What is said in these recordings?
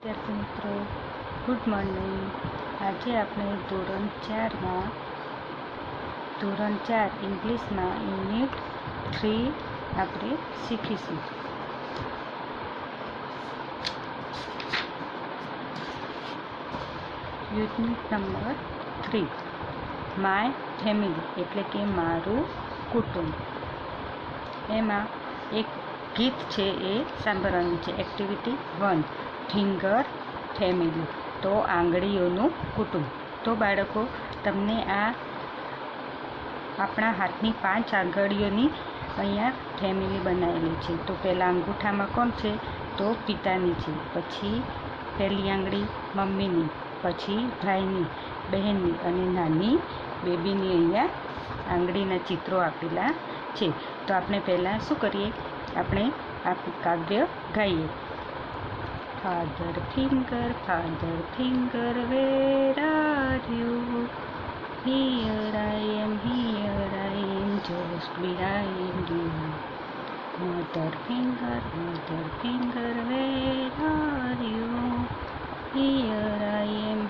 विद्यार्थी मित्रों good morning. आज આપણે ધોરણ 4 ઇંગ્લિશમાં યુનિટ 3 આપણે શીખીશું। યુનિટ નંબર 3 માય ફેમિલી એટલે કે મારું કુટુંબ। એમાં એક ગીત છે એ સાંભળવાનું છે। એક્ટિવિટી 1 ફિંગર ફેમિલી તો આંગળીઓનું કુટુંબ। તો બાળકો તમને આ આપણા હાથની 5 આંગળીઓની અહીંયા ફેમિલી બનાવેલી છે। તો પહેલાં અંગૂઠામાં કોણ છે તો પિતાની છે, પછી પહેલી આંગળી મમ્મીની, પછી ભાઈની, બહેનની અને નાની બેબીની અહીંયા આંગળીના ચિત્રો આપેલા છે। તો આપણે પહેલાં શું કરીએ, આપણે આ કાવ્ય ગાઈએ। Father finger, where are you? Here I am, just behind you. Mother finger, where are you? Here I am,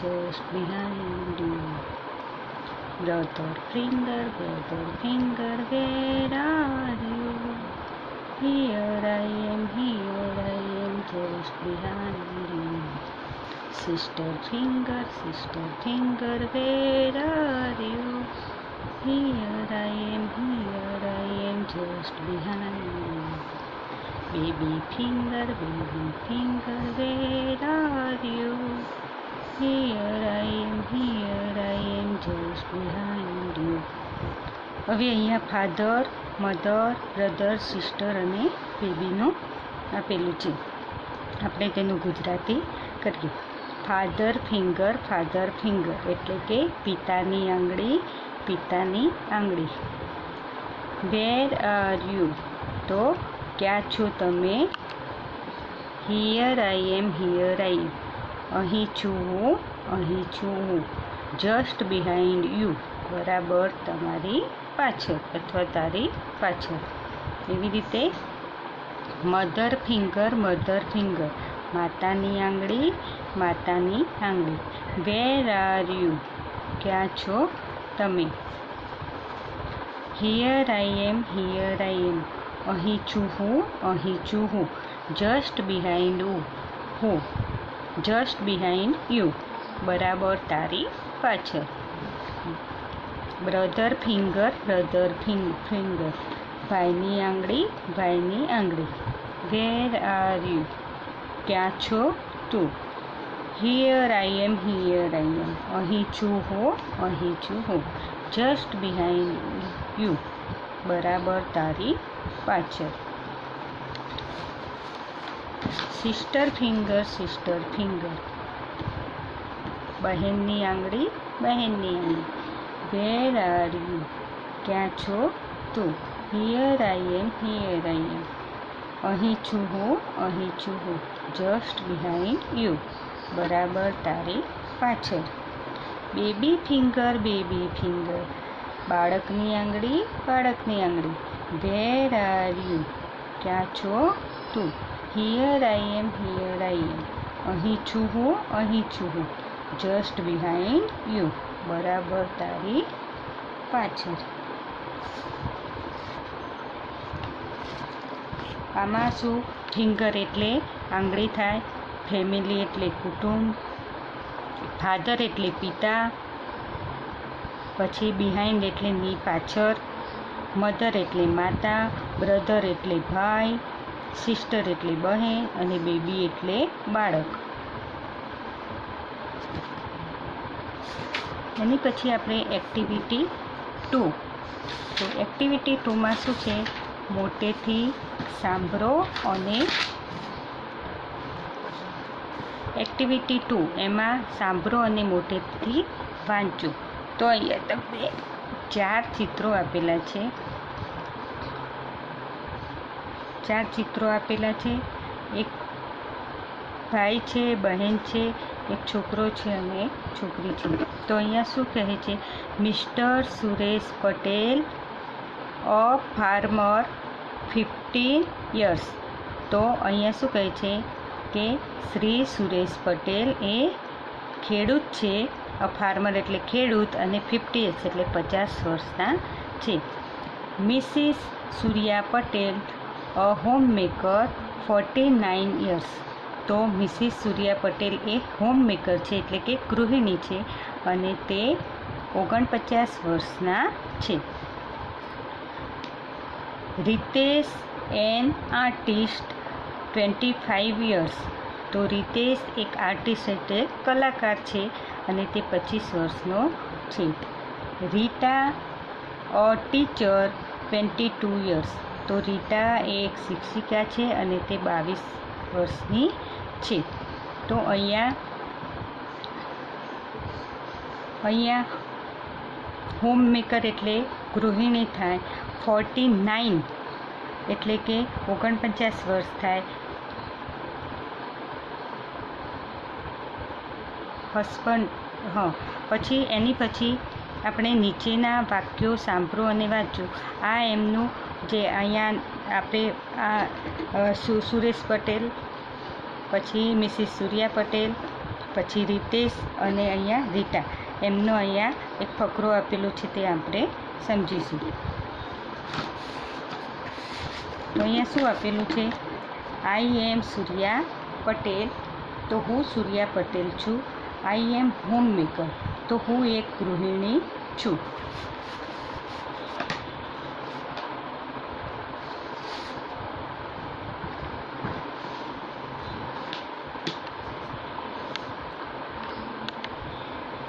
just behind you. Brother finger, where are you? Here I am, just behind you. Sister finger, where are you? Here I am, just behind you. Baby finger, where are you? Here I am, just behind you. હવે અહીંયા father, mother, brother, sister અને બેબીનું આપેલું છે। આપણે તેનું ગુજરાતી કરીએ। Father finger એટલે કે પિતાની આંગળી। વેર આર યુ તો ક્યાં છો તમે? હિયર આઈ એમ અહીં છું હું। જસ્ટ બિહાઇન્ડ યુ બરાબર તમારી પાછળ અથવા તારી પાછળ। એવી રીતે મધર ફિંગર માતાની આંગળી। વેર આર યુ ક્યાં છો તમે? હિયર આઈ એમ અહીં છું હું। જસ્ટ બિહાઇન્ડ યુ બરાબર તારી પાછળ। બ્રધર ફિંગર ભાઈની આંગળી। વેર આર યુ ક્યાં છો તું? હિયર આઈ એમ અહીં છું હું। જસ્ટ બિહાઇન્ડ યુ બરાબર તારી પાછળ। સિસ્ટર ફિંગર બહેનની આંગળી। વેર આર યુ ક્યાં છો તું? હિયર આઈ એમ અહીં છું હું। જસ્ટ બિહાઇન્ડ યુ બરાબર તારી પાછળ। બેબી ફિંગર બાળકની આંગળી। વેર આર યુ ક્યાં છો તું? હિયર આઈ એમ અહીં છું હું। જસ્ટ બિહાઇન્ડ યુ બરાબર તારી પાછળ। આમાં શું, ફિંગર એટલે આંગળી થાય, ફેમિલી એટલે કુટુંબ, ફાધર એટલે પિતા, પછી બિહાઇન્ડ એટલે ની પાછળ, મધર એટલે માતા, બ્રધર એટલે ભાઈ, સિસ્ટર એટલે બહેન અને બેબી એટલે બાળક। એની પછી આપણે એક્ટિવિટી 2 તો એક્ટિવિટી 2માં શું છે, મોટેથી સાંભળો અને એક્ટિવિટી 2 એમાં સાંભળો અને મોટેથી વાંચો। તો અહીંયા તમને 4 ચિત્રો આપેલા છે। 4 ચિત્રો આપેલા છે। એક ભાઈ છે, બહેન છે, એક છોકરો છે અને એક છોકરી છે। તો અહીંયા શું કહે છે, mister Suresh Patel a farmer 15 years। તો અહીંયા શું કહે છે, કે શ્રી સુરેશ પટેલ એ ખેડૂત છે. ફાર્મર એટલે ખેડૂત, અને 50 years એટલે 50 વર્ષના છે. મિસિસ સૂર્યા પટેલ અ હોમ મેકર 49 years. તો મિસિસ સૂર્યા પટેલ એ હોમ મેકર છે એટલે કે ગૃહિણી છે, અને તે 49 વર્ષના છે. Ritesh an artist 25 years. તો રિતેશ એક આર્ટિસ્ટ એટલે કલાકાર છે, અને તે 25 વર્ષનો છે. Rita a teacher 22 years. તો રીટા એક શિક્ષિકા છે, અને તે 22 વર્ષની છે. તો અહીંયા હોમ મેકર એટલે ગૃહિણી થાય. 49 એટલે કે 49 વર્ષ થાય. હસબન્ડ પછી એની પછી આપણે નીચેના વાક્યો સાંભળો અને વાંચો. આ એમનું જે અહીંયા આપણે સુરેશ પટેલ, પછી મિસિસ સૂર્યા પટેલ, પછી રીતેશ, અને અહીંયા રીટા, એમનો અહીંયા એક ફકરો આપેલો છે, તે આપણે સમજીશું. તો અહીંયા શું આપેલું છે? આઈ એમ સૂર્યા પટેલ. તો હું સૂર્યા પટેલ છું. આઈ એમ હોમ મેકર. તો હું એક ગૃહિણી છું.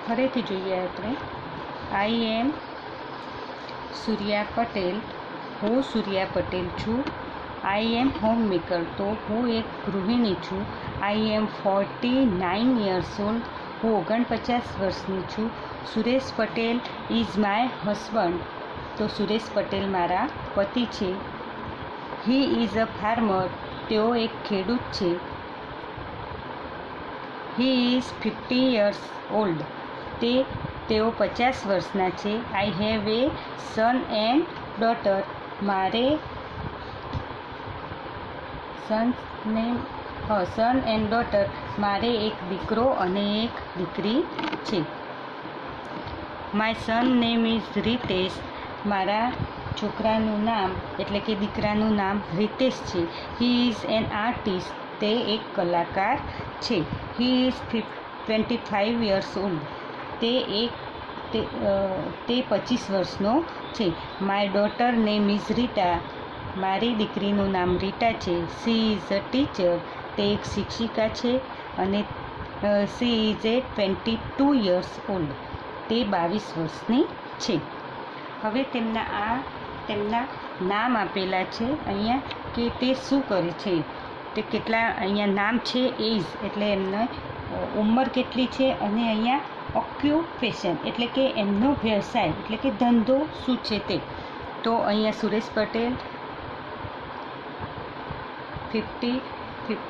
ફરીથી જોઈએ આપણે. આઈ એમ સૂર્યા પટેલ. હું સૂર્યા પટેલ છું. આઈ એમ હોમ મેકર. તો હું એક ગૃહિણી છું. આઈ એમ 49 years old. હું 49 વર્ષની છું. Suresh Patel is my husband. તો સુરેશ પટેલ મારા પતિ છે. He is a farmer. તેઓ એક ખેડૂત છે. He is 50 years old. તેઓ 50 વર્ષના છે. I have a son and daughter. મારે સન એન્ડ ડોટર, મારે એક દીકરો અને એક દીકરી છે. My son name is Ritesh. મારા છોકરાનું નામ એટલે કે દીકરાનું નામ રીતેશ છે. He is an artist. તે એક કલાકાર છે. He is 25 years old. તે 25 વર્ષનો છે. My daughter name is Rita. મારી દીકરીનું નામ રીટા છે. She is a teacher. તે એક શિક્ષિકા છે, અને she is a 22 years old. તે 22 વર્ષની છે. હવે તેમના નામ આપેલા છે અહીંયા, કે તે શું કરે છે, તે કેટલા અહીંયા નામ છે. એજ એટલે એમને ઉંમર કેટલી છે, અને અહીંયા ઓક્યુપેશન એટલે કે એમનો વ્યવસાય એટલે કે ધંધો શું છે તે. તો અહીંયા સુરેશ પટેલ 50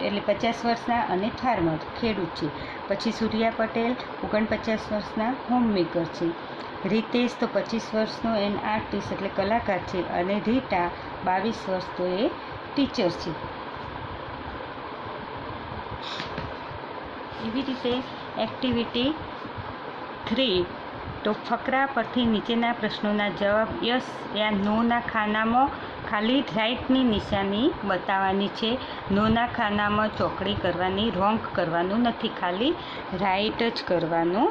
એટલે 50 વર્ષના અને ફાર્મર ખેડૂત છે. પછી સૂર્યા પટેલ 49 વર્ષના હોમ મેકર છે. રીતેશ તો 25 વર્ષનો એન આર્ટિસ્ટ એટલે કલાકાર છે. અને રીટા 22 વર્ષ તો એ ટીચર છે. એવી રીતે એક્ટિવિટી 3. તો ફકરા પરથી નીચેના પ્રશ્નોના જવાબ યસ યા નોના ખાનામાં ખાલી રાઈટની નિશાની બતાવવાની છે. નોના ખાનામાં ચોકડી કરવાની, રોંગ કરવાનું નથી, ખાલી રાઈટ જ કરવાનું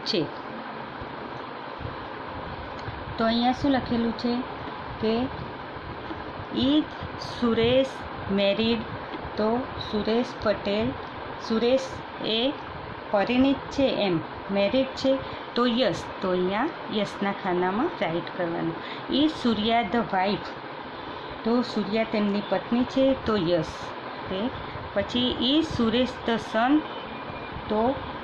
છે. તો અહીંયા શું લખેલું છે કે ઇઝ સુરેશ મેરીડ. તો સુરેશ એ પરિણીત છે, એમ મેરીડ છે. તો યસ. તો અહીંયા યસના ખાનામાં રાઈટ કરવાનું. Is Surya the wife. તો સૂર્યા તેમની પત્ની છે. તો યસ. તે પછી ઇઝ સુરેશ ધ સન. તો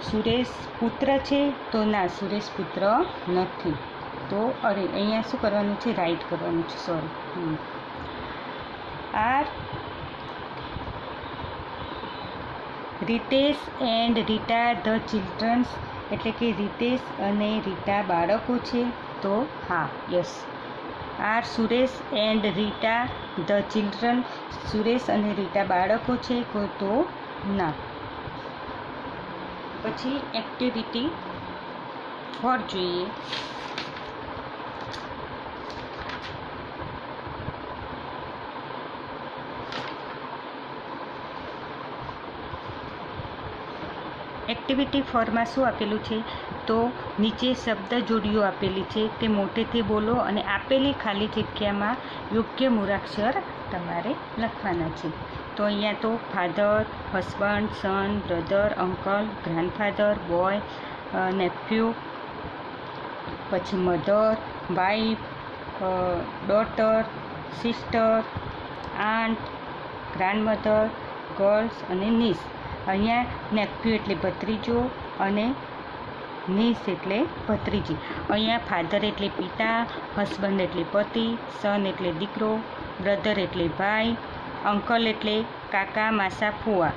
સુરેશ પુત્ર છે. તો ના, સુરેશ પુત્ર નથી. તો અહીંયા શું કરવાનું છે? રાઈટ કરવાનું છે. Sorry. Are Ritesh and Rita the childrens. એટલે કે રીતેશ અને રીટા બાળકો છે. તો હા, yes. Are Suresh and Rita the children. Suresh અને રીટા બાળકો છે. તો ના. પછી એક્ટિવિટી 4 જોઈએ. એક્ટિવિટી 4માં શું આપેલું છે? તો નીચે શબ્દ જોડીઓ આપેલી છે, તે મોટેથી બોલો અને આપેલી ખાલી જગ્યામાં યોગ્ય મૂળાક્ષર તમારે લખવાના છે. તો અહીંયા તો father, husband, son, brother, uncle, grandfather, boy, nephew, પછી mother, wife, daughter, sister, aunt, grandmother, girls અને નીસ. અહીંયા નેફ્યુ એટલે ભત્રીજો અને નીસ એટલે ભત્રીજી. અહીંયા ફાધર એટલે પિતા, હસબન્ડ એટલે પતિ, સન એટલે દીકરો, બ્રધર એટલે ભાઈ, અંકલ એટલે કાકા, માસા, ફુવા,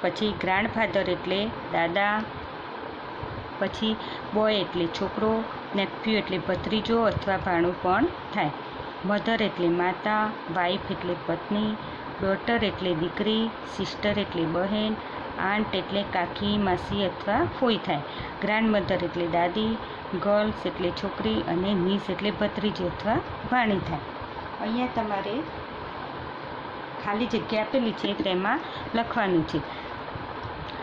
પછી ગ્રાન્ડફાધર એટલે દાદા, પછી બોય એટલે છોકરો, નેફ્યુ એટલે ભત્રીજો અથવા ભાણું પણ થાય, મધર એટલે માતા, વાઈફ એટલે પત્ની, ડોટર એટલે દીકરી, સિસ્ટર એટલે બહેન, આંટ એટલે કાકી, માસી અથવા ફોઈ થાય, ગ્રાન્ડમધર એટલે દાદી, ગર્લ્સ એટલે છોકરી અને નીસ એટલે ભત્રીજી અથવા ભાણી થાય. અહીંયા તમારે ખાલી જગ્યા આપેલી છે તેમાં લખવાનું છે.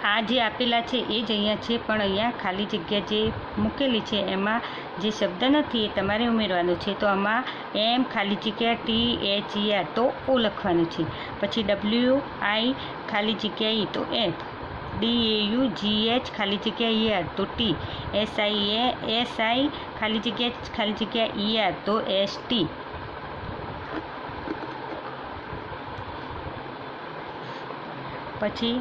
આ જે આપેલા છે એ જ અહીંયા છે, પણ અહીંયા ખાલી જગ્યા જે મૂકેલી છે એમાં જે શબ્દ નથી એ તમારે ઉમેરવાનું છે. તો આમાં એમ ખાલી જગ્યા THER તો ઓ લખવાનું છે. પછી WI ખાલી જગ્યા E તો F, DAUGH ખાલી જગ્યા ER તો T, SI ખાલી જગ્યા ER તો ST. પછી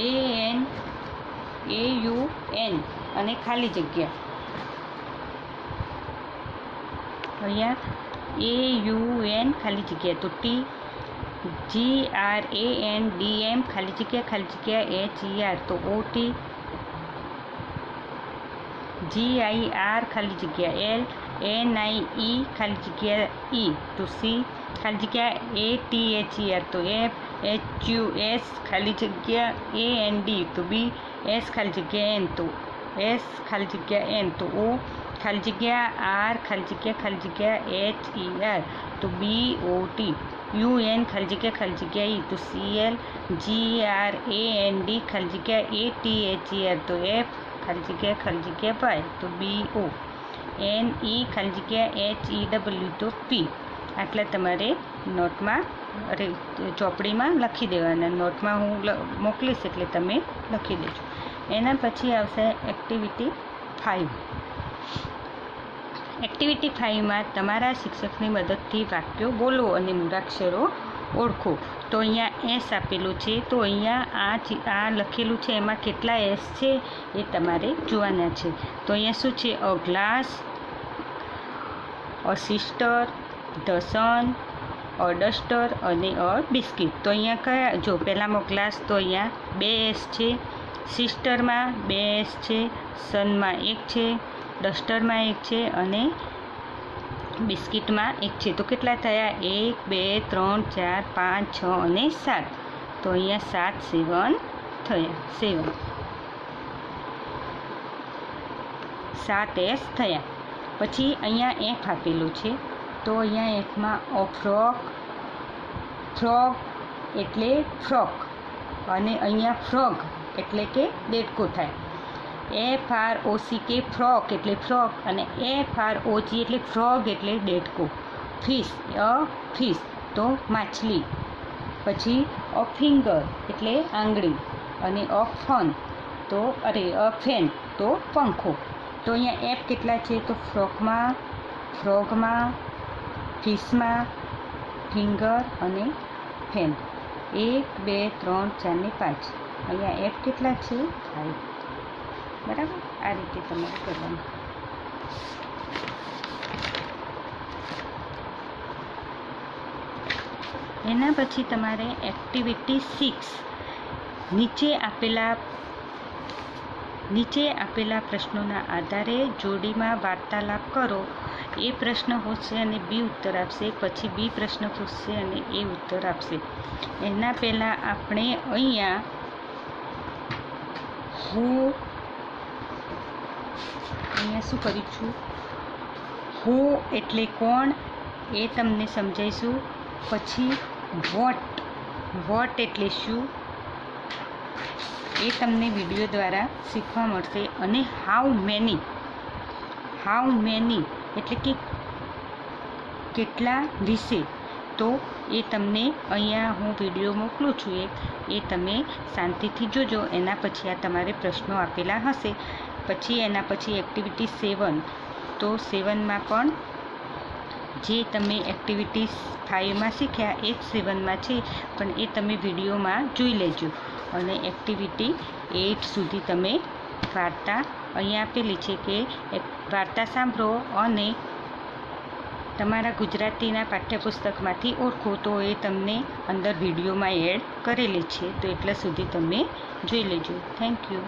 AN AUN અને ખાલી જગ્યા અહીંયા AUN ખાલી જગ્યા તો T, GRANDM ખાલી જગ્યા HER તો OT, GIR ખાલી જગ્યા L, NIE ખાલી જગ્યા E તો C, ખાલી જગ્યા ATHER તો F, HUS ખાલી જગ્યા AND તો B, S ખાલી જગ્યા N તો S ખાલી જગ્યા N તો O, ખાલી જગ્યા R ખાલી જગ્યા HER તો BOT, UN ખાલી જગ્યા E તો CL, GRAND ખાલી જગ્યા ATHER તો F ખાલી જગ્યા Y તો BO, NE ખાલી જગ્યા HEW તો P. આટલા તમારે નોટમાં ચોપડીમાં લખી દેવાના. નોટમાં હું મોકલીશ એટલે તમે લખી દેજો. એના પછી આવશે એક્ટિવિટી 5. એક્ટિવિટી 5માં તમારા શિક્ષકની મદદથી વાક્યો બોલો અને મૂળાક્ષરો ઓળખો. તો અહીંયા S આપેલું છે, તો અહીંયા આ લખેલું છે એમાં કેટલા S છે એ તમારે જોવાના છે. તો અહીંયા શું છે? A glass, a sister, the sun, a duster અને અ બિસ્કિટ. તો અહીંયા કયા? જો પહેલાંમાં ગ્લાસ તો અહીંયા 2 S છે, સિસ્ટરમાં 2 S છે, સનમાં 1 છે, ડસ્ટરમાં 1 છે અને બિસ્કિટમાં 1 છે. તો કેટલા થયા? 1 2 3 4 5 6 અને 7. તો અહીંયા 7 થયા. 7 S થયા. પછી અહીંયા F આપેલું છે, તો અહીંયા Fમાં અ ફ્રોક, ફ્રોગ એટલે ફ્રોક અને અહીંયા ફ્રોગ એટલે કે દેડકો થાય. FROCK ફ્રોક એટલે ફ્રોક અને FROG એટલે ફ્રોગ એટલે દેડકો. ફિશ, અ ફિશ તો માછલી. પછી અ ફિંગર એટલે આંગળી અને અ ફેન તો પંખો. તો અહીંયા F કેટલા છે? તો ફ્રોકમાં, ફ્રોગમાં, ફિશમાં, ફિંગર અને ફેન. 1 2 3 4 ને 5. અહીંયા F કેટલા છે? 5. બરાબર. આ રીતે તમારે કરવાનું. એના પછી તમારે એક્ટિવિટી 6 નીચે આપેલા પ્રશ્નોના આધારે જોડીમાં વાર્તાલાપ કરો. એ પ્રશ્ન પૂછશે અને બી ઉત્તર આપશે, પછી બી પ્રશ્ન પૂછશે અને એ ઉત્તર આપશે. એના પહેલાં આપણે અહીંયા શું કરીશું, હું એટલે કોણ એ તમને સમજાવીશું. પછી વોટ એટલે શું એ તમને વિડીયો દ્વારા શીખવા મળશે. અને હાઉ મેની એટલે કે કેટલા વિશે, તો એ તમને અહીંયા હું વિડીયો મોકલું છું એ તમે શાંતિથી જોજો. એના પછી આ તમારે પ્રશ્નો આપેલા હશે. પછી એના પછી એક્ટિવિટી 7, તો 7માં પણ જે તમે એક્ટિવિટી 5માં શીખ્યા એ જ 7માં છે, પણ એ તમે વિડીયોમાં જોઈ લેજો. અને એક્ટિવિટી 8 સુધી તમે વાર્તા અહીંયા આપેલી છે કે વાર્તા સાંભળો અને તમારા ગુજરાતીના પાઠ્યપુસ્તકમાંથી ઓળખો, તો એ તમને અંદર વિડીયોમાં એડ કરેલી છે, તો એટલા સુધી તમે જોઈ લેજો. Thank you.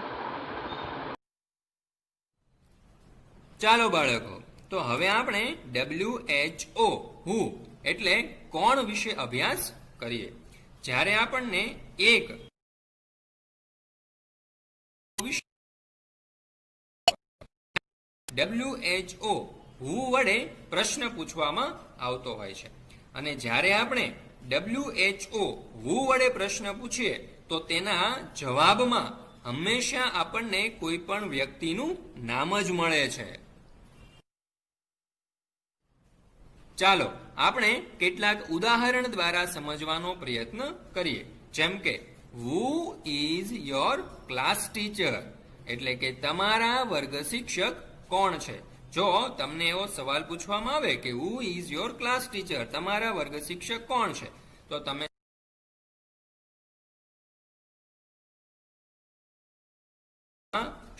ચાલો બાળકો, તો હવે આપણે WHO હુ એટલે કોણ વિશે અભ્યાસ કરીએ. જ્યારે આપણને એક WHO હુ વડે પ્રશ્ન પૂછવામાં આવતો હોય છે, અને જ્યારે આપણે WHO હુ વડે પ્રશ્ન પૂછીએ તો તેના જવાબમાં હંમેશા આપણને કોઈ પણ વ્યક્તિનું નામ જ મળે છે. ચાલો આપણે કેટલાક ઉદાહરણ દ્વારા સમજવાનો પ્રયત્ન કરીએ. જેમ કે who is your class teacher એટલે કે તમારા વર્ગ શિક્ષક કોણ છે. જો તમને એવો સવાલ પૂછવામાં આવે કે who is your class teacher, તમારા વર્ગ શિક્ષક કોણ છે, તો તમે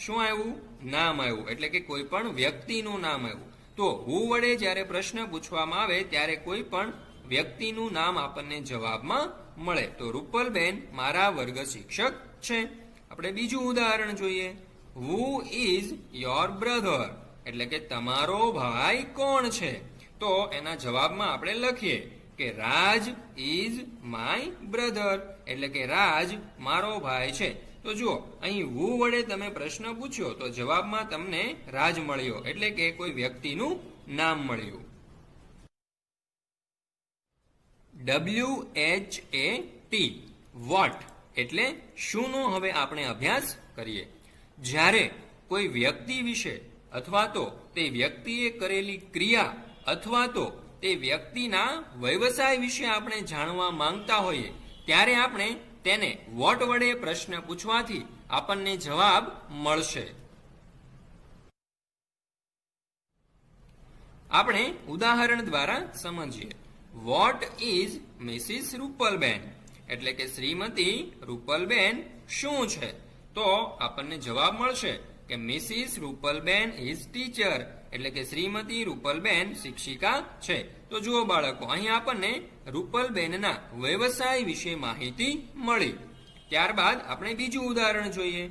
શું આવ્યું? નામ આવ્યું, એટલે કે કોઈ પણ વ્યક્તિનું નામ આવ્યું. તો હુ વડે જ્યારે પ્રશ્ન પૂછવામાં આવે ત્યારે કોઈ પણ વ્યક્તિનું નામ આપણને જવાબમાં મળે. તો રૂપલબેન મારા વર્ગ શિક્ષક છે. આપણે બીજું ઉદાહરણ જોઈએ. હુ ઇઝ યોર બ્રધર એટલે કે તમારો ભાઈ કોણ છે. તો એના જવાબમાં આપણે લખીએ કે રાજ ઇઝ માય બ્રધર એટલે કે રાજ મારો ભાઈ છે. તો જુઓ, અહીં હુ વડે તમે પ્રશ્ન પૂછ્યો તો જવાબમાં તમને રાજ મળ્યો, એટલે કે કોઈ વ્યક્તિનું નામ મળ્યું. WHAT વોટ એટલે શુંનો હવે આપણે અભ્યાસ કરીએ. જ્યારે કોઈ વ્યક્તિ વિશે અથવા તો તે વ્યક્તિએ કરેલી ક્રિયા અથવા તો તે વ્યક્તિના વ્યવસાય વિશે આપણે જાણવા માંગતા હોઈએ ત્યારે આપણે તેને વોટ વડે પ્રશ્ન પૂછવાથી આપણને જવાબ મળશે. આપણે ઉદાહરણ દ્વારા સમજીએ. વોટ ઇઝ મિસિસ રૂપલબેન એટલે કે શ્રીમતી રૂપલબેન શું છે. તો આપણને જવાબ મળશે કે મિસિસ રૂપલબેન ઇઝ ટીચર એટલે કે શ્રીમતી રૂપલબેન શિક્ષિકા છે. તો જુઓ બાળકો, અહીં આપણને રૂપલબેનના વ્યવસાય વિશે માહિતી મળી. ત્યારબાદ આપણે બીજું ઉદાહરણ જોઈએ.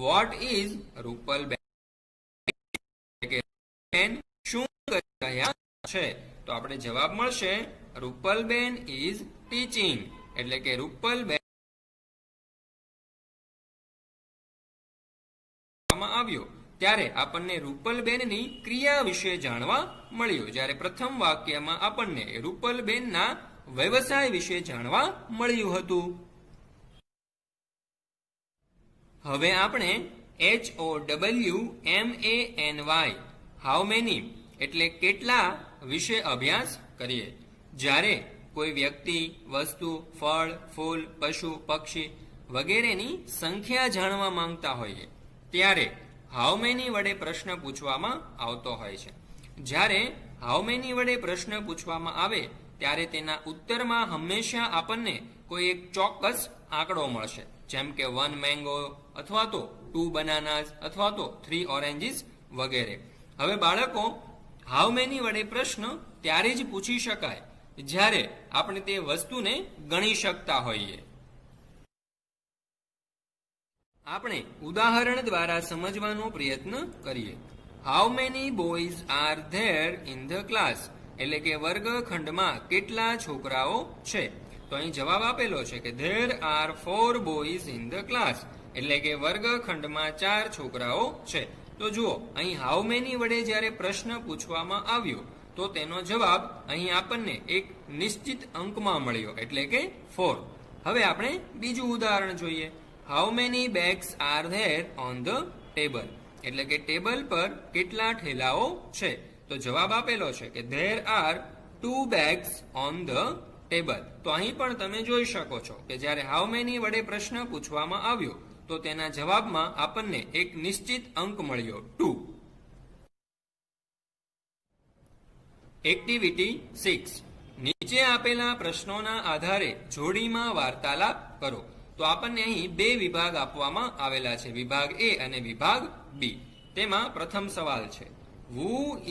વોટ ઇઝ રૂપલબેન શું કરી રહ્યા છે. તો આપણે જવાબ મળશે રૂપલબેન ઇઝ ટીચિંગ એટલે કે રૂપલબેન આવ્યો ત્યારે આપણને રૂપલબેનની ક્રિયા વિશે જાણવા મળ્યું, જ્યારે પ્રથમ વાક્યમાં આપણને રૂપલબેનના વ્યવસાય વિશે જાણવા મળ્યું હતું. હવે આપણે HOWMANY હાઉ મેની એટલે કેટલા વિશે અભ્યાસ કરીએ. જ્યારે કોઈ વ્યક્તિ, વસ્તુ, ફળ, ફૂલ, પશુ, પક્ષી વગેરેની સંખ્યા જાણવા માંગતા હોઈએ ત્યારે હાઉ મેની વડે પ્રશ્ન પૂછવામાં આવતો હોય છે. જ્યારે હાઉ મેની વડે પ્રશ્ન પૂછવામાં આવે ત્યારે તેના ઉત્તરમાં હંમેશા આપણને કોઈ એક ચોક્કસ આંકડો મળશે, જેમ કે 1 મેંગો અથવા તો 2 બનાનાસ અથવા તો 3 ઓરેન્જીસ વગેરે. હવે બાળકો, હાઉ મેની વડે પ્રશ્ન ત્યારે જ પૂછી શકાય જ્યારે આપણે તે વસ્તુને ગણી શકતા હોઈએ. આપણે ઉદાહરણ દ્વારા સમજવાનો પ્રયત્ન કરીએ. How many boys are there in the class, એટલે કે વર્ગખંડમાં કેટલા છોકરાઓ છે. તો અહીં જવાબ આપેલો છે કે there are 4 boys in the class, એટલે કે વર્ગખંડમાં 4 છોકરાઓ છે. તો જુઓ, અહીં હાઉ મેની વડે જ્યારે પ્રશ્ન પૂછવામાં આવ્યો તો તેનો જવાબ અહીં આપણને એક નિશ્ચિત અંકમાં મળ્યો, એટલે કે 4. હવે આપણે બીજું ઉદાહરણ જોઈએ. How many bags are there on the table, એટલે કે ટેબલ પર કેટલા ઠેલાઓ છે. તો જવાબ આપેલો છે કે there are 2 bags on the table. તો અહીં પણ તમે જોઈ શકો છો કે જ્યારે હાઉ મેની વડે પ્રશ્ન પૂછવામાં આવ્યો તો તેના જવાબમાં આપણને એક નિશ્ચિત અંક મળ્યો 2. એક્ટિવિટી 6. નીચે આપેલા પ્રશ્નોના આધારે જોડીમાં વાર્તાલાપ કરો. તો આપણને અહીં 2 વિભાગ આપવામાં આવેલા છે, વિભાગ A અને વિભાગ B. તેમાં પ્રથમ સવાલ છે, હુ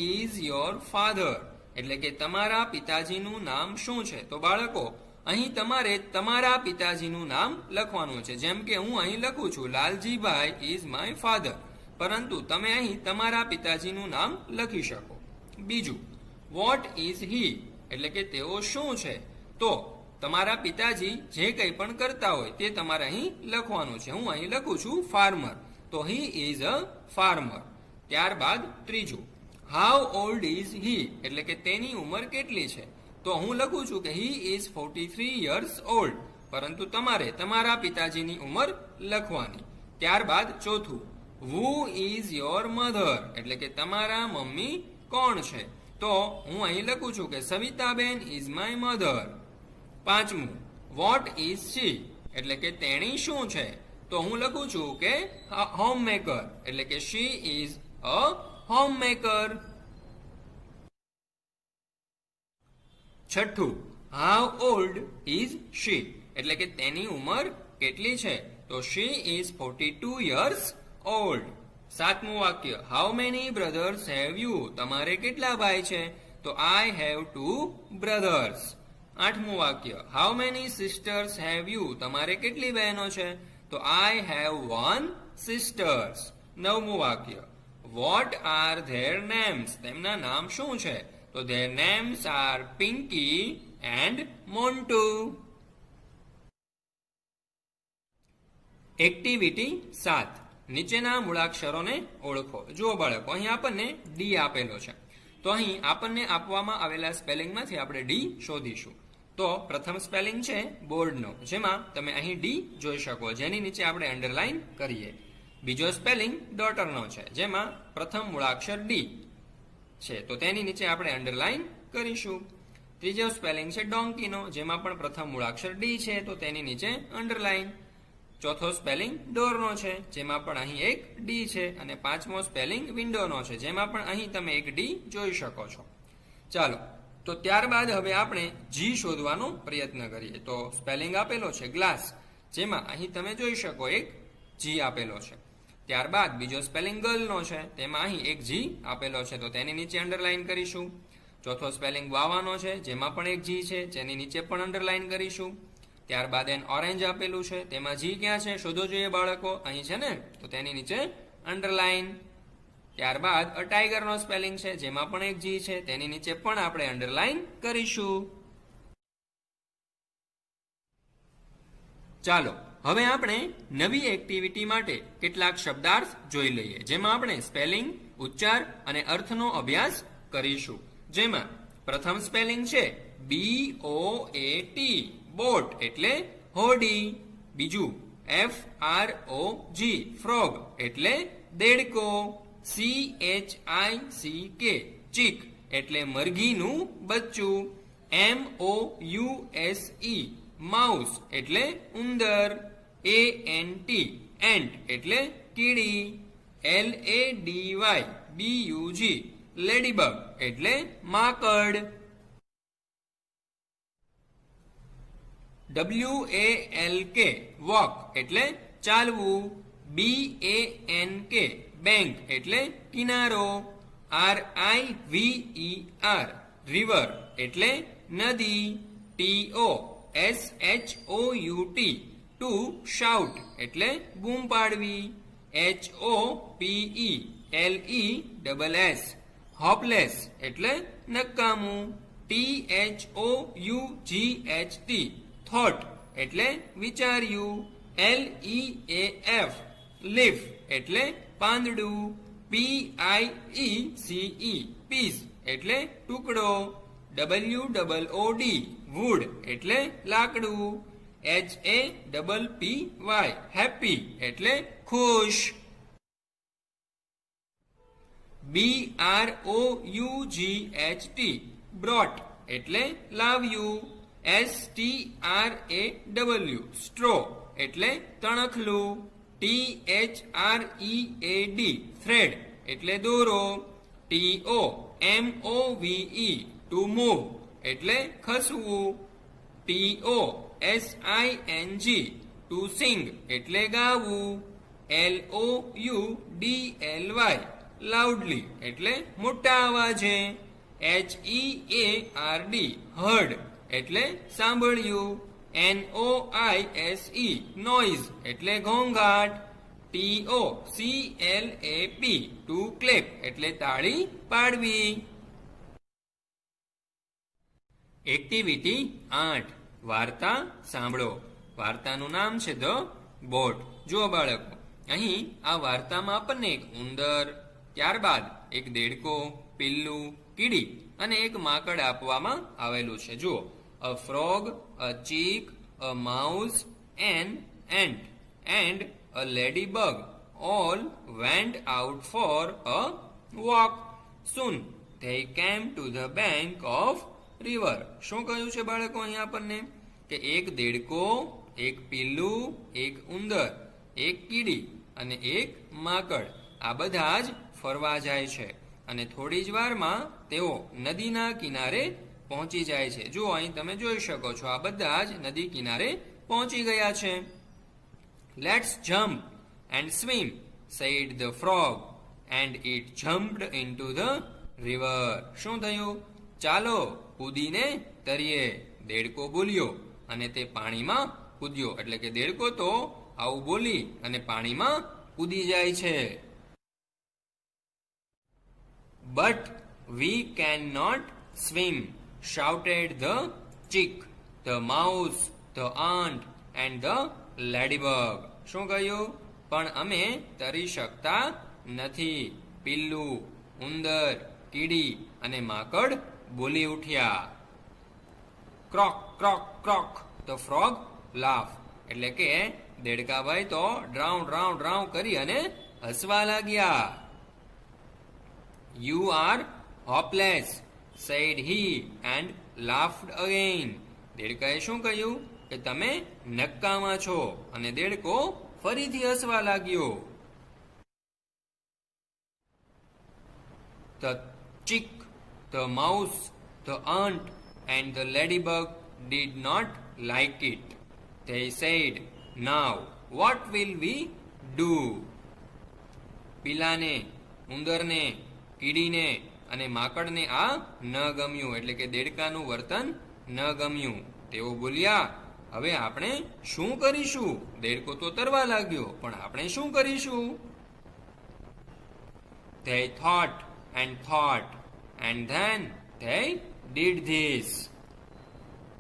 ઇઝ યોર ફાધર, એટલે કે તમારા પિતાજીનું નામ શું છે. તો બાળકો, અહીં તમારે તમારા પિતાજીનું નામ લખવાનું છે. જેમ કે હું અહીં લખું છું લાલજીભાઈ ઇઝ માય ફાધર, પરંતુ તમે અહીં તમારા પિતાજીનું નામ લખી શકો. બીજું, વોટ ઇઝ હી, એટલે કે તેઓ શું છે. તો તમારા પિતાજી જે કંઈ પણ કરતા હોય તે તમારે અહીં લખવાનું છે. હું અહીં લખું છું ફાર્મર, તો હી ઇઝ અ ફાર્મર. ત્યારબાદ ત્રીજું, હાઉ ઓલ્ડ ઇઝ હી, એટલે કે તેની ઉંમર કેટલી છે. તો હું લખું છું કે હી ઇઝ 43 years old, પરંતુ તમારે તમારા પિતાજીની ઉંમર લખવાની. ત્યારબાદ ચોથું, હુ ઇઝ યોર મધર, એટલે કે તમારા મમ્મી કોણ છે. તો હું અહીં લખું છું કે સવિતાબેન ઇઝ માય મધર. પાંચમું, વોટ ઇઝ શી, એટલે કે તેણી શું છે. તો હું લખું છું કે હોમમેકર, એટલે કે શી ઇઝ અ હોમમેકર. છઠ્ઠું, હાઉ ઓલ્ડ ઇઝ શી, એટલે કે તેની ઉંમર કેટલી છે. તો શી ઇઝ 42 years old. સાતમું વાક્ય, how many brothers have you, તમારે કેટલા ભાઈ છે. તો આઈ હેવ 2 brothers. આઠમું વાક્ય, how many sisters have you, તમારે કેટલી બહેનો છે. તો આઈ હેવ 1 sisters. નવમું વાક્ય, વોટ આર ધેર નેમ્સ, તેમના નામ શું છે. તો their names are Pinky and Montu. Activity 7. નીચેના મૂળાક્ષરોને ઓળખો. જુઓ બાળકો, અહીં આપણને ડી આપેલો છે. તો અહીં આપણને આપવામાં આવેલા સ્પેલિંગમાંથી આપણે ડી શોધીશું. તો પ્રથમ સ્પેલિંગ છે બોર્ડનો, જેમાં તમે અહીં ડી જોઈ શકો, જેની નીચે આપણે અંડરલાઈન કરીએ. બીજો સ્પેલિંગ ડોટરનો છે, જેમાં પ્રથમ મૂળાક્ષર ડી છે, તો તેની નીચે આપણે અંડરલાઈન કરીશું. ત્રીજો સ્પેલિંગ છે ડોંકીનો, જેમાં પણ પ્રથમ મૂળાક્ષર ડી છે, તો તેની નીચે અંડરલાઈન. ચોથો સ્પેલિંગ ડોરનો છે, જેમાં પણ અહીં એક ડી છે. અને પાંચમો સ્પેલિંગ વિન્ડોનો છે, જેમાં પણ અહીં તમે એક ડી જોઈ શકો છો. ચાલો, તો ત્યારબાદ હવે આપણે જી શોધવાનો પ્રયત્ન કરીએ. તો સ્પેલિંગ આપેલો છે ગ્લાસ, જેમાં અહીં તમે જોઈ શકો એક જી આપેલો છે. ત્યારબાદ બીજો સ્પેલિંગ ગર્લનો છે, તેમાં અહીં એક જી આપેલો છે, તો તેની નીચે અંડરલાઈન કરીશું. ચોથો સ્પેલિંગ વાવાનો છે, જેમાં પણ એક જી છે, જેની નીચે પણ અંડરલાઈન કરીશું. ત્યારબાદ એન ઓરેન્જ આપેલું છે, તેમાં જી ક્યાં છે શોધો જોઈએ બાળકો, અહીં છે ને, તો તેની નીચે અંડરલાઈન. ત્યારબાદ અ ટાઈગરનો સ્પેલિંગ છે, જેમાં પણ એક જી છે, તેની નીચે પણ આપણે અંડરલાઈન કરીશું. ચાલો, હવે આપણે નવી એક્ટિવિટી માટે કેટલાક શબ્દાર્થ જોઈ લઈએ, જેમાં આપણે સ્પેલિંગ, ઉચ્ચાર અને અર્થનો અભ્યાસ કરીશું. જેમાં પ્રથમ સ્પેલિંગ છે BOAT, બોટ એટલે હોડી. બીજું FROG, ફ્રોગ એટલે દેડકો. CHICK, ચીક એટલે મરઘીનું બચ્ચું. MOUSE, માઉસ એટલે ઉંદર. ANT, એન્ટ એટલે કીડી. LADYBUG, લેડીબગ એટલે માકડ. WALK, વોક એટલે ચાલવું. BANK, બેંક એટલે કિનારો. RIVER, રિવર એટલે નદી. TOSHOUT, ટુ શાઉટ એટલે બૂમ પાડવી. HOPELESS હોપલેસ એટલે નકામું. THOUGHT થોટ એટલે વિચાર્યું. LEAF લીફ એટલે પાંદડું. PIECE પીસ એટલે ટુકડો. WOOD વુડ એટલે લાકડું. HAPPY હેપી એટલે ખુશ. BROUGHT બ્રોટ એટલે લાવ્યું. STRAW સ્ટ્રો એટલે તણખલું. THREAD થ્રેડ એટલે દોરો. TOMOVE ટુ મૂવ એટલે ખસવું. TOSING ટુ સિંગ એટલે ગાવું. LOUDLY લાઉડલી એટલે મોટા અવાજે. HEARD હર્ડ એટલે સાંભળ્યું. NOISE નોઇઝ એટલે ઘોંઘાટ. TOCLAP ટુ ક્લેપ એટલે તાળી પાડવી. એક્ટિવિટી 8 વાર્તા સાંભળો. વાર્તાનું નામ છે ધ બોટ. જુઓ બાળકો, અહીં આ વાર્તામાં આપણને એક ઉંદર, ત્યારબાદ એક દેડકો, પિલ્લું, કીડી અને એક માકડ આપવામાં આવેલું છે. જુઓ, a frog, a chick, a mouse, an ant and a ladybug all went out for a walk. Soon they came to the bank of river. શું કહ્યું છે બાળકો અહીં આપણને? કે એક દેડકો, એક પિલ્લું, એક ઉંદર, એક કીડી અને એક માકડ આ બધા જ ફરવા જાય છે અને થોડી જ વારમાં તેઓ નદીના કિનારે પહોંચી જાય છે. જો અહીં તમે જોઈ શકો છો, આ બધા જ નદી કિનારે પહોંચી ગયા છે. Let's jump and swim, said the frog, and it jumped into the river. શું થયું? ચાલો કૂદીને તરીએ, દેડકો બોલ્યો અને તે પાણીમાં કૂદ્યો. એટલે કે દેડકો તો આવું બોલી અને પાણીમાં કૂદી જાય છે. But we cannot swim, shouted the chick, the mouse, the ant and the ladybug. શું કહ્યું? પણ અમે તરી શકતા નથી, પિલ્લું, ઉંદર, કીડી અને માકડ બોલી ઉઠ્યા. ક્રોક ક્રોક ક્રોક ધ ફ્રોગ લાફ. એટલે કે દેડકાભાઈ તો ડ્રાઉં ડ્રાઉં ડ્રાઉં કરી અને હસવા લાગ્યા. You are hopeless, said he and laughed again. દેડકાએ શું કહ્યું? કે તમે નક્કામાં છો, અને દેડકો ફરીથી હસવા લાગ્યો. The chick, the mouse, the ant and the ladybug did not like it. They said, now what will we do? પિલાને, ઉંદરને, કીડીને અને માકડને આ ન ગમ્યું. એટલે કે દેડકાનું વર્તન ન ગમ્યું. તેઓ બોલ્યા, હવે આપણે શું કરીશું? દેડકો તો તરવા લાગ્યો, પણ આપણે શું કરીશું? They thought and then they did this.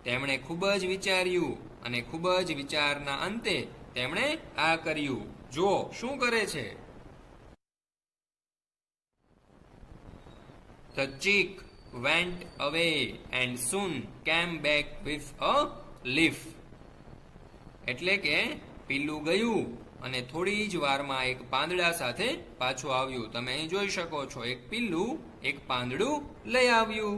તેમણે ખૂબ જ વિચાર્યું અને ખૂબ જ વિચારના અંતે તેમણે આ કર્યું. જો શું કરે છે? The chick went away and soon came back with a leaf. એટલે કે પિલ્લું ગયું અને થોડી જ વારમાં એક પાંદડા સાથે પાછું આવ્યું. તમે અહીં જોઈ શકો છો, એક પિલ્લું એક પાંદડું લઈ આવ્યું.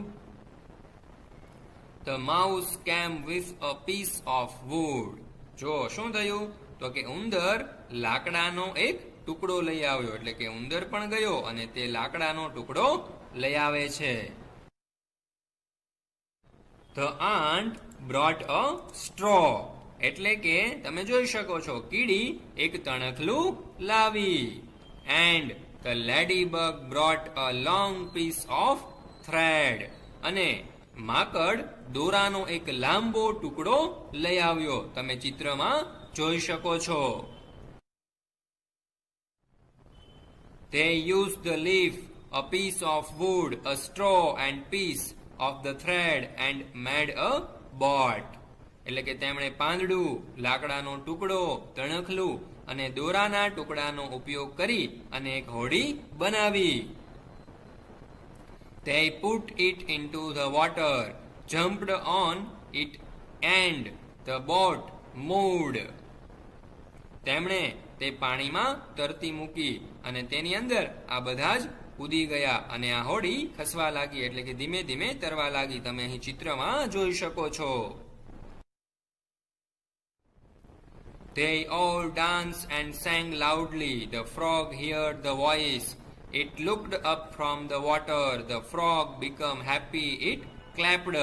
The mouse came with a piece of wood. જો શું થયું? તો કે ઉંદર લાકડાનો એક ટુકડો લઈ આવ્યો. એટલે કે ઉંદર પણ ગયો અને તે લાકડાનો ટુકડો લઈ આવે છે. The ant brought a straw. એટલે કે તમે જોઈ શકો છો, કીડી એક તણખલું લાવી. And the ladybug brought a long piece of thread. અને માકડ દોરાનો એક લાંબો ટુકડો લઈ આવ્યો. તમે ચિત્રમાં જોઈ શકો છો. They used the leaf, a piece of wood, a straw and piece of the thread and made a boat. એટલે કે તેમણે પાંદડું, લાકડાનો ટુકડો, તણખલું અને દોરાના ટુકડાનો ઉપયોગ કરી અને એક હોડી બનાવી. They put it into the water, jumped on it and the boat moved. તેમણે તે પાણીમાં તરતી મૂકી અને તેની અંદર આ બધા જ કૂદી ગયા અને આ હોડી ખસવા લાગી એટલે કે ધીમે ધીમે તરવા લાગી. તમે અહીં ચિત્રમાં જોઈ શકો છો. They all danced and sang loudly. The frog heard the voice. It looked up from the water. The frog became happy. It clapped.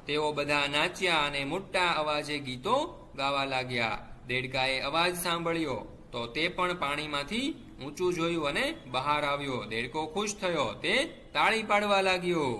તેઓ બધા નાચ્યા અને મોટા અવાજે ગીતો ગાવા લાગ્યા. દેડકાએ અવાજ સાંભળ્યો તો તે પણ પાણીમાંથી ઊંચું જોયું અને બહાર આવ્યો. દેડકો ખુશ થયો, તે તાળી પાડવા લાગ્યો.